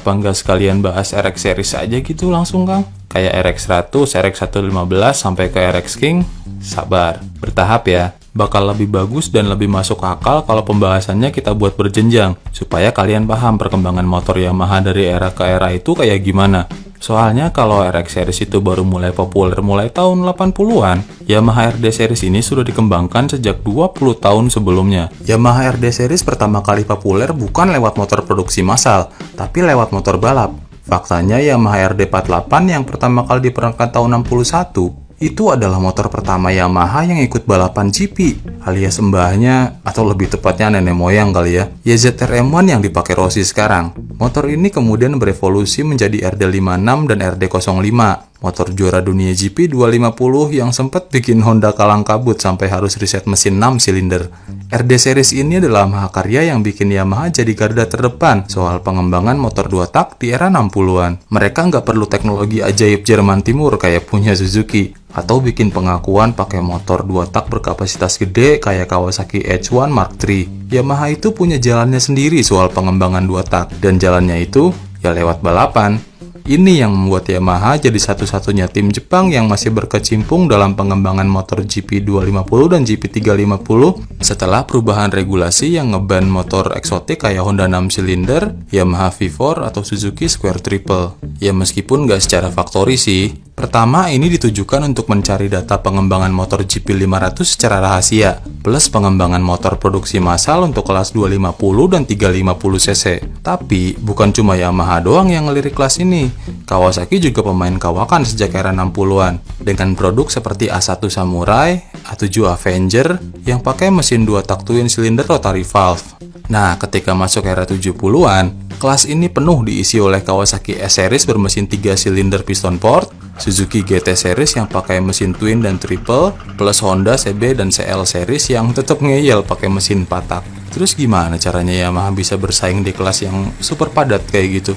Apa nggak sekalian bahas RX series aja gitu langsung, Kang? Kayak RX 100, RX 115, sampai ke RX King? Sabar, bertahap ya. Bakal lebih bagus dan lebih masuk akal kalau pembahasannya kita buat berjenjang, supaya kalian paham perkembangan motor Yamaha dari era ke era itu kayak gimana. Soalnya kalau RX series itu baru mulai populer mulai tahun 80-an, Yamaha RD series ini sudah dikembangkan sejak 20 tahun sebelumnya. Yamaha RD series pertama kali populer bukan lewat motor produksi massal, tapi lewat motor balap. Faktanya Yamaha RD 48 yang pertama kali diperankan tahun 61, itu adalah motor pertama Yamaha yang ikut balapan GP, alias mbahnya, atau lebih tepatnya nenek moyang kali ya, YZR-M1 yang dipakai Rossi sekarang. Motor ini kemudian berevolusi menjadi RD56 dan RD05, motor juara dunia GP 250 yang sempat bikin Honda kalang kabut sampai harus riset mesin 6 silinder. RD series ini adalah mahakarya yang bikin Yamaha jadi garda terdepan soal pengembangan motor 2 tak di era 60-an. Mereka nggak perlu teknologi ajaib Jerman Timur kayak punya Suzuki, atau bikin pengakuan pakai motor 2 tak berkapasitas gede kayak Kawasaki H1 Mark III. Yamaha itu punya jalannya sendiri soal pengembangan 2 tak, dan jalannya itu ya lewat balapan. Ini yang membuat Yamaha jadi satu-satunya tim Jepang yang masih berkecimpung dalam pengembangan motor GP250 dan GP350 setelah perubahan regulasi yang ngeban motor eksotik kayak Honda 6 silinder, Yamaha V4 atau Suzuki Square Triple. Ya meskipun nggak secara factory sih. Pertama, ini ditujukan untuk mencari data pengembangan motor GP500 secara rahasia, plus pengembangan motor produksi massal untuk kelas 250 dan 350 cc. Tapi, bukan cuma Yamaha doang yang ngelirik kelas ini. Kawasaki juga pemain kawakan sejak era 60-an, dengan produk seperti A1 Samurai, A7 Avenger, yang pakai mesin 2 tak twin cylinder rotary valve. Nah, ketika masuk era 70-an, kelas ini penuh diisi oleh Kawasaki S-Series bermesin 3 silinder piston port, Suzuki GT Series yang pakai mesin twin dan triple, plus Honda CB dan CL Series yang tetap ngeyel pakai mesin 4 tak. Terus gimana caranya Yamaha bisa bersaing di kelas yang super padat kayak gitu?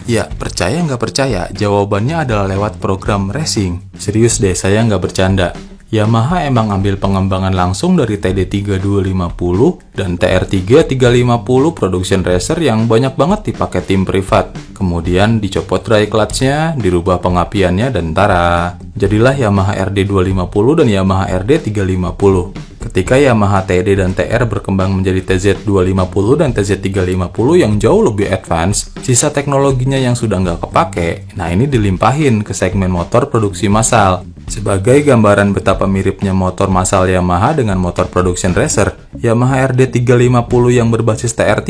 Ya, percaya nggak percaya, jawabannya adalah lewat program racing. Serius deh, saya nggak bercanda. Yamaha emang ambil pengembangan langsung dari TD3 250 dan TR3 350 production racer yang banyak banget dipakai tim privat. Kemudian dicopot dry clutch-nya, dirubah pengapiannya, dan tara, jadilah Yamaha RD 250 dan Yamaha RD 350. Ketika Yamaha TD dan TR berkembang menjadi TZ 250 dan TZ 350 yang jauh lebih advance, sisa teknologinya yang sudah nggak kepake, nah ini dilimpahin ke segmen motor produksi massal. Sebagai gambaran betapa miripnya motor massal Yamaha dengan motor production racer, Yamaha RD 350 yang berbasis TR3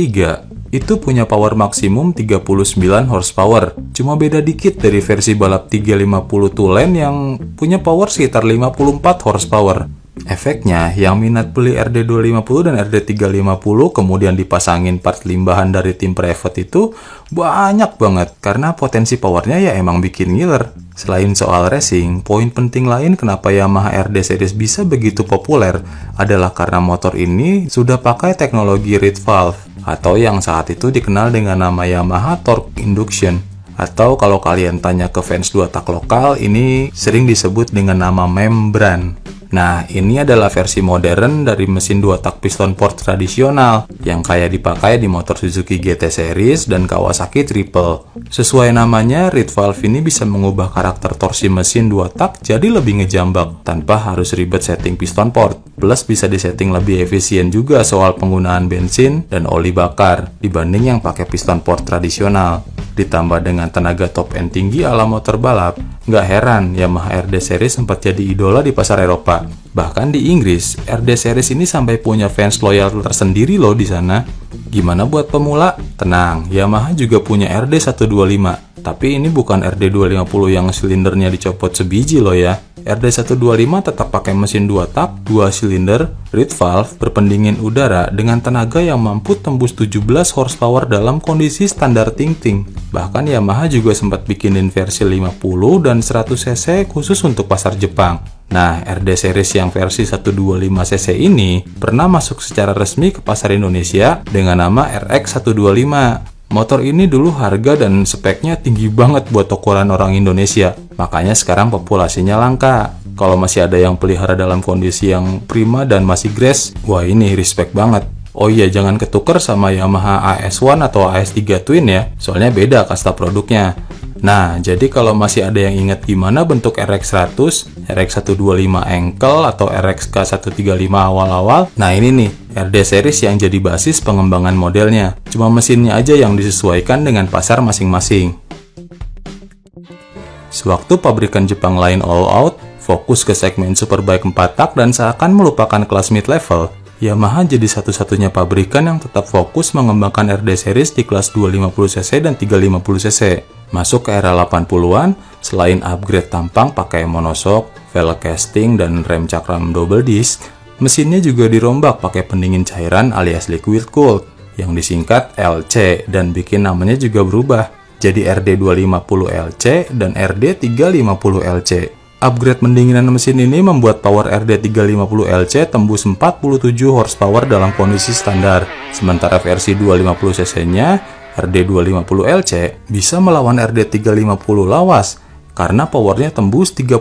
itu punya power maksimum 39 horsepower. Cuma beda dikit dari versi balap 350 Toulen yang punya power sekitar 54 horsepower. Efeknya, yang minat beli RD 250 dan RD 350 kemudian dipasangin part limbahan dari tim private itu banyak banget, karena potensi powernya ya emang bikin ngiler. Selain soal racing, poin penting lain kenapa Yamaha RD series bisa begitu populer adalah karena motor ini sudah pakai teknologi reed valve, atau yang saat itu dikenal dengan nama Yamaha Torque Induction. Atau kalau kalian tanya ke fans 2 tak lokal, ini sering disebut dengan nama membran. Nah, ini adalah versi modern dari mesin 2 tak piston port tradisional yang kayak dipakai di motor Suzuki GT Series dan Kawasaki Triple. Sesuai namanya, reed valve ini bisa mengubah karakter torsi mesin 2 tak jadi lebih ngejambak tanpa harus ribet setting piston port. Plus bisa disetting lebih efisien juga soal penggunaan bensin dan oli bakar dibanding yang pakai piston port tradisional. Ditambah dengan tenaga top end tinggi ala motor balap, nggak heran Yamaha RD Series sempat jadi idola di pasar Eropa. Bahkan di Inggris, RD Series ini sampai punya fans loyal tersendiri loh di sana. Gimana buat pemula? Tenang, Yamaha juga punya RD 125. Tapi ini bukan RD 250 yang silindernya dicopot sebiji loh ya. RD 125 tetap pakai mesin 2 tak, 2 silinder, reed valve, berpendingin udara dengan tenaga yang mampu tembus 17 horsepower dalam kondisi standar ting-ting. Bahkan Yamaha juga sempat bikinin versi 50 dan 100 cc khusus untuk pasar Jepang. Nah, RD series yang versi 125cc ini pernah masuk secara resmi ke pasar Indonesia dengan nama RX 125. Motor ini dulu harga dan speknya tinggi banget buat ukuran orang Indonesia, makanya sekarang populasinya langka. Kalau masih ada yang pelihara dalam kondisi yang prima dan masih grass, wah ini respect banget. Oh iya, jangan ketuker sama Yamaha AS1 atau AS3 Twin ya, soalnya beda kasta produknya. Nah, jadi kalau masih ada yang ingat gimana bentuk RX100, RX125 Ankle, atau RXK135 awal-awal, nah ini nih, RD series yang jadi basis pengembangan modelnya. Cuma mesinnya aja yang disesuaikan dengan pasar masing-masing. Sewaktu pabrikan Jepang lain all out, fokus ke segmen superbike 4 tak dan seakan melupakan kelas mid-level, Yamaha jadi satu-satunya pabrikan yang tetap fokus mengembangkan RD series di kelas 250cc dan 350cc. Masuk ke era 80-an, selain upgrade tampang pakai monoshock, velg casting, dan rem cakram double disc, mesinnya juga dirombak pakai pendingin cairan alias liquid cooled, yang disingkat LC, dan bikin namanya juga berubah, jadi RD250LC dan RD350LC. Upgrade pendinginan mesin ini membuat power RD350LC tembus 47 horsepower dalam kondisi standar, sementara versi 250cc-nya RD250LC bisa melawan RD350 lawas karena powernya tembus 35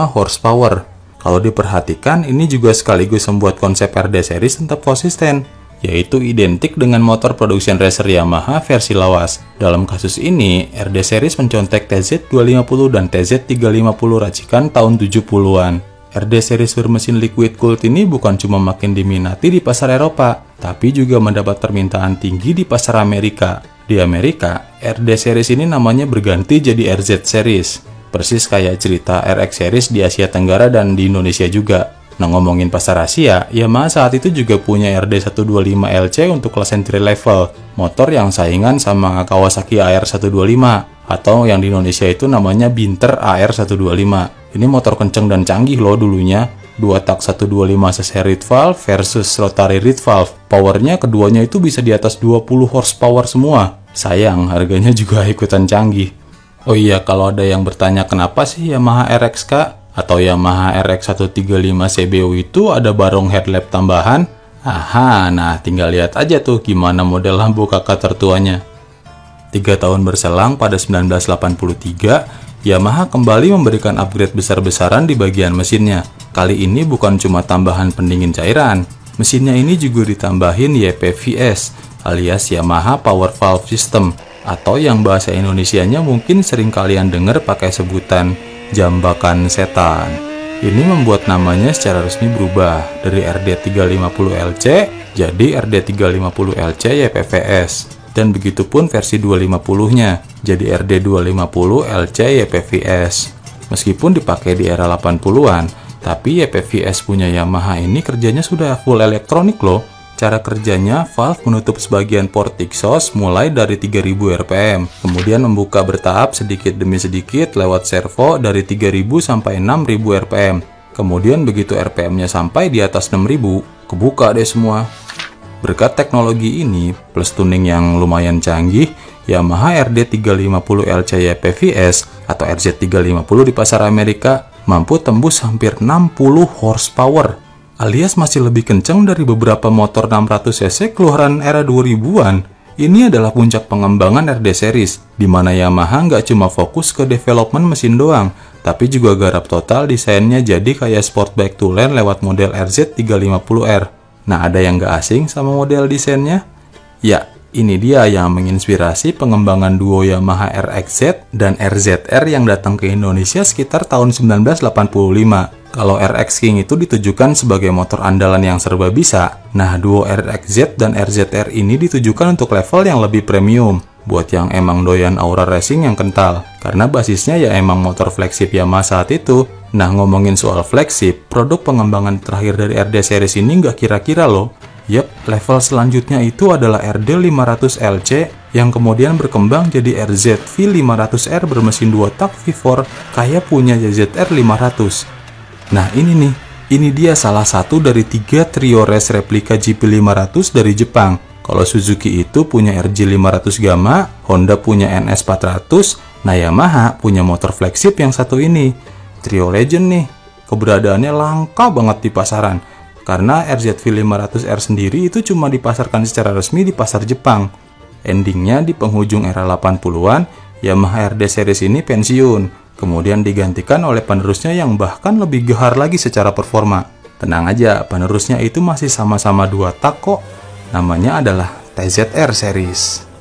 horsepower. Kalau diperhatikan, ini juga sekaligus membuat konsep RD series tetap konsisten, yaitu identik dengan motor production racer Yamaha versi lawas. Dalam kasus ini, RD series mencontek TZ250 dan TZ350 racikan tahun 70-an. RD series bermesin liquid cooled ini bukan cuma makin diminati di pasar Eropa, tapi juga mendapat permintaan tinggi di pasar Amerika. Di Amerika, RD series ini namanya berganti jadi RZ series, persis kayak cerita RX series di Asia Tenggara dan di Indonesia juga. Nah, ngomongin pasar Asia, Yamaha saat itu juga punya RD125LC untuk kelas entry level, motor yang saingan sama Kawasaki AR125, atau yang di Indonesia itu namanya Binter AR125. Ini motor kenceng dan canggih loh dulunya, 2 tak 125cc reed valve versus rotary reed valve. Powernya keduanya itu bisa di atas 20 horsepower semua. Sayang, harganya juga ikutan canggih. Oh iya, kalau ada yang bertanya kenapa sih Yamaha RXK atau Yamaha RX135 CBO itu ada barong headlamp tambahan? Aha, nah tinggal lihat aja tuh gimana model lampu kakak tertuanya. 3 tahun berselang pada 1983, Yamaha kembali memberikan upgrade besar-besaran di bagian mesinnya. Kali ini bukan cuma tambahan pendingin cairan, mesinnya ini juga ditambahin YPVS alias Yamaha Power Valve System, atau yang bahasa Indonesianya mungkin sering kalian dengar pakai sebutan jambakan setan. Ini membuat namanya secara resmi berubah dari RD350LC jadi RD350LC YPVS, dan begitupun versi 250-nya jadi RD250LC YPVS. Meskipun dipakai di era 80-an, tapi YPVS punya Yamaha ini kerjanya sudah full elektronik loh. Cara kerjanya, valve menutup sebagian port exhaust mulai dari 3000 rpm, kemudian membuka bertahap sedikit demi sedikit lewat servo dari 3000 sampai 6000 rpm. Kemudian begitu rpm-nya sampai di atas 6000, kebuka deh semua. Berkat teknologi ini, plus tuning yang lumayan canggih, Yamaha RD350LC YPVS atau RZ350 di pasar Amerika mampu tembus hampir 60 horsepower, alias masih lebih kencang dari beberapa motor 600cc keluaran era 2000-an. Ini adalah puncak pengembangan RD series, di mana Yamaha nggak cuma fokus ke development mesin doang, tapi juga garap total desainnya jadi kayak sport bike tulen lewat model RZ350R. Nah, ada yang nggak asing sama model desainnya? Ya, ini dia yang menginspirasi pengembangan duo Yamaha RXZ dan RZR yang datang ke Indonesia sekitar tahun 1985. Kalau RX King itu ditujukan sebagai motor andalan yang serba bisa, nah duo RXZ dan RZR ini ditujukan untuk level yang lebih premium, buat yang emang doyan aura racing yang kental, karena basisnya ya emang motor flagship Yamaha saat itu. Nah, ngomongin soal flagship, produk pengembangan terakhir dari RD series ini nggak kira-kira loh. Yap, level selanjutnya itu adalah RD500LC yang kemudian berkembang jadi RZV500R bermesin 2 tak V4 kayak punya ZR 500. Nah ini dia salah satu dari 3 trio race replika GP500 dari Jepang. Kalau Suzuki itu punya RG500 Gamma, Honda punya NS400, nah Yamaha punya motor flagship yang satu ini. Trio legend nih, keberadaannya langka banget di pasaran, karena RZV500R sendiri itu cuma dipasarkan secara resmi di pasar Jepang. Endingnya di penghujung era 80-an, Yamaha RD series ini pensiun, kemudian digantikan oleh penerusnya yang bahkan lebih gahar lagi secara performa. Tenang aja, penerusnya itu masih sama-sama 2 tak kok. Namanya adalah TZR series.